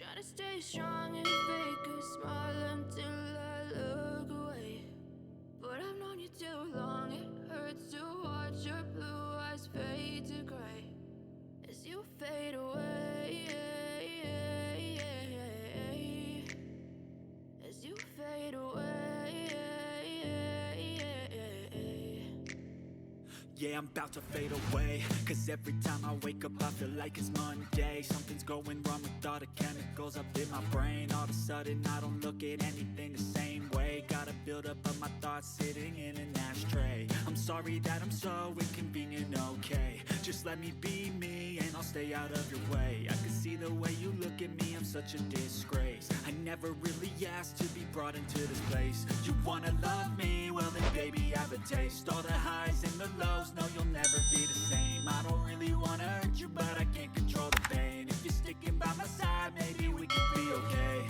try to stay strong and fake a smile until I look away. But I've known you too long, it hurts to watch your blue eyes fade to gray as you fade away, as you fade away. Yeah, I'm about to fade away, cause every time I wake up I feel like it's Monday. Something's going wrong with all the chemicals up in my brain. All of a sudden I don't look at anything the same way. Gotta build up of my thoughts sitting in an ashtray. I'm sorry that I'm so inconvenient, okay? Just let me be me and I'll stay out of your way. I can see the way you look at me, I'm such a disgrace. I never really asked to be brought into this place. You wanna love me? Well then baby, have a taste. All the highs and the lows, no, you'll never be the same. I don't really wanna hurt you, but I can't control the pain. If you're sticking by my side, maybe we could be okay.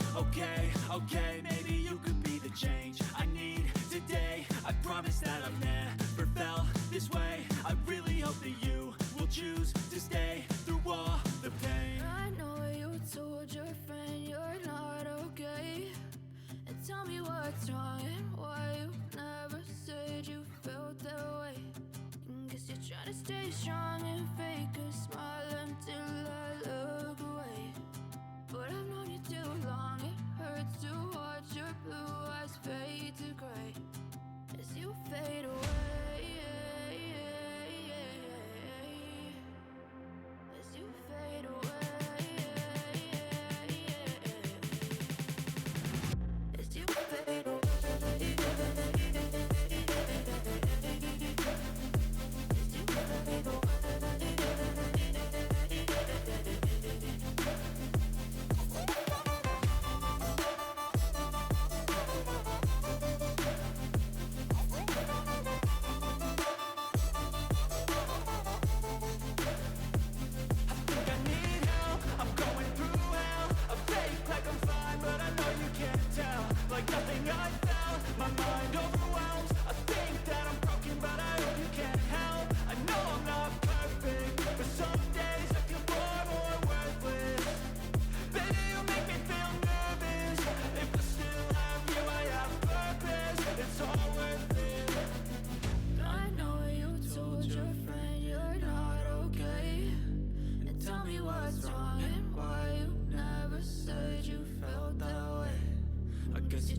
Okay, maybe you could be the change I need today. I promise that I've never felt this way. I really hope that you will choose to stay through all the pain. I know you told your friend you're not okay, and tell me what's wrong and why you never said you felt that way. Guess you try to stay strong and fake a smile until I look away. But I've known you too long, it hurts to watch your blue eyes fade to gray as you fade away, as you fade away, as you fade away.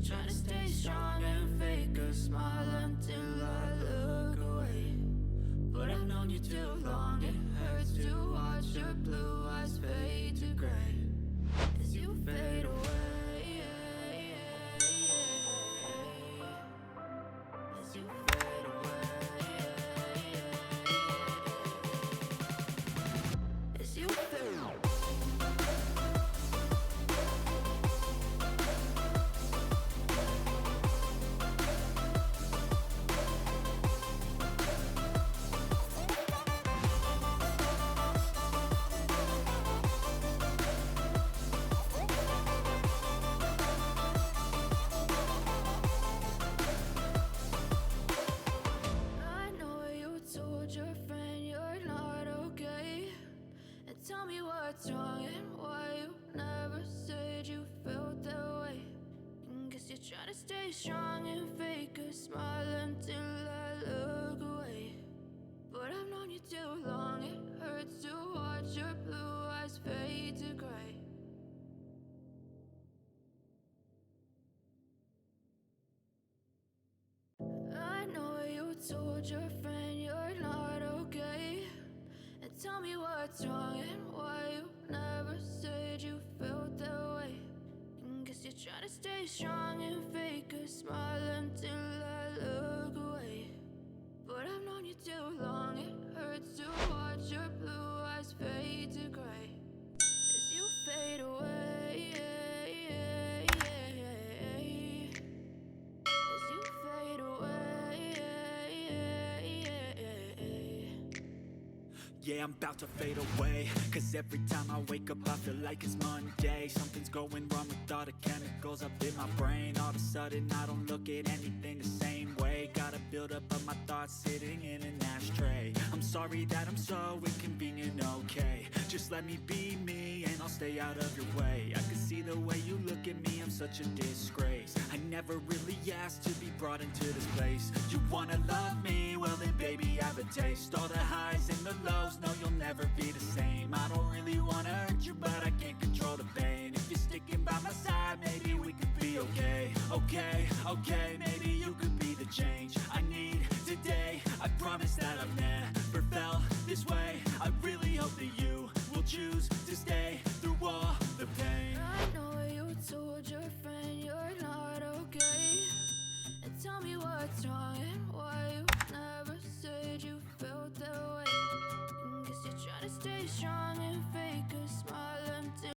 Trying to stay strong and fake a smile until I look away. But I've known you too long, it hurts to watch your blue eyes fade to gray as you fade away, as you fade away, as you fade away. Tell me what's wrong and why you never said you felt that way. Guess you try to stay strong and fake a smile until I look away. But I've known you too long, it hurts to watch your blue eyes fade to gray. I know you told your friend you're not okay, and tell me what's wrong and why you never said you felt that way. Guess you try to stay strong and fake a smile until I look away. But I've known you too long, it hurts to watch your blue eyes fade to gray as you fade away, as you fade away. Yeah, I'm about to fade away, cause every time I wake up I feel like it's Monday. Something's going wrong with all the chemicals up in my brain. All of a sudden I don't look at anything the same way. way. Got a buildup of my thoughts sitting in an ashtray. I'm sorry that I'm so inconvenient, okay. Just let me be me and I'll stay out of your way. I can see the way you look at me, I'm such a disgrace. I never really asked to be brought into this place. You wanna love me? Well then baby, have a taste. All the highs and the lows, no you'll never be the same. I don't really wanna hurt you, but I can't control the pain. If you're sticking by my side, maybe we could be okay. Okay, okay, maybe you could be the change I need today. I promise that I've never felt this way. I really hope that you will choose to stay through all the pain. I know you told your friend you're not okay, and tell me what's wrong and why you never said you felt that way. Guess you're trying to stay strong